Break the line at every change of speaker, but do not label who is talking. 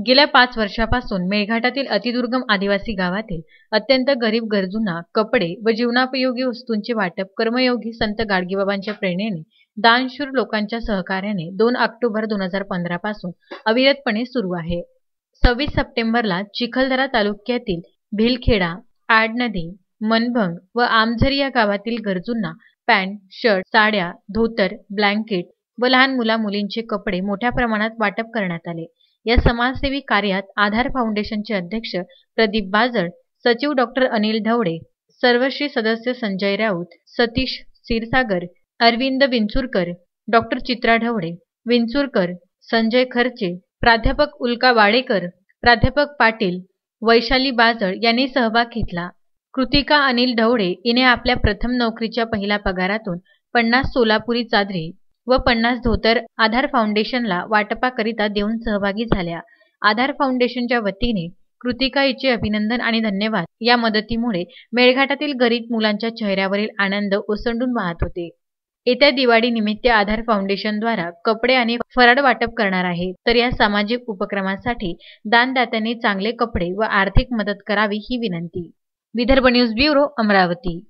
गेल्या 5 वर्षापासून मेळघाटातील अतिदुर्गम आदिवासी गावातील अत्यंत गरीब गरजूंना कपडे व जीवनापयोगी वस्तूंचे वाटप कर्मयोगी संत गाडगेबाबांच्या प्रेरणेने दानशूर लोकांच्या सहकार्याने 2 ऑक्टोबर 2015 पासून अविरतपणे सुरू आहे। 26 सप्टेंबरला चिखलदरा तालुक्यातील भिलखेडा, आडनदी, मनभंग व आमझरी या गावातील गरजूंना पॅन्ट, शर्ट, साड्या, धोतर, ब्लँकेट व लहान मुला-मुलींचे कपडे मोठ्या प्रमाणात वाटप करण्यात आले। या समाजसेवी कार्यात आधार फाउंडेशनचे अध्यक्ष प्रदीप बाजळ, सचिव डॉक्टर अनिल ढवळे, सर्वश्री सदस्य संजय राऊत, सतीश क्षीरसागर, अरविंद विंचुरकर, डॉक्टर चित्रा ढवळे, विंचुरकर, संजय खर्चे, प्राध्यापक उल्का वाडेकर, प्राध्यापक पाटील, वैशाली बाजळ यांनी सहभाग घेतला। कृतिका अनिल ढवळे हिने आपल्या प्रथम नोकरीच्या पहिल्या पगारातून 50 सोलापुरी चादरी व 50 धोतर आधार फाउंडेशनला वाटपाकरिता देऊन सहभागी झाल्या। आधार फाउंडेशनच्या वतीने कृतिका हिचे अभिनंदन आणि धन्यवाद। या मदतीमुळे मेळघाटातील गरीब मुलांच्या चेहऱ्यावरील आनंद ओसंडून वाहत होते। येत्या दिवाळी निमित्त आधार फाउंडेशनद्वारा कपडे आणि फराळ वाटप करणार आहे, तर या सामाजिक उपक्रमासाठी दानदात्यांनी चांगले कपडे व आर्थिक मदत करावी ही विनंती। Vidarbha news bureau, Amravati.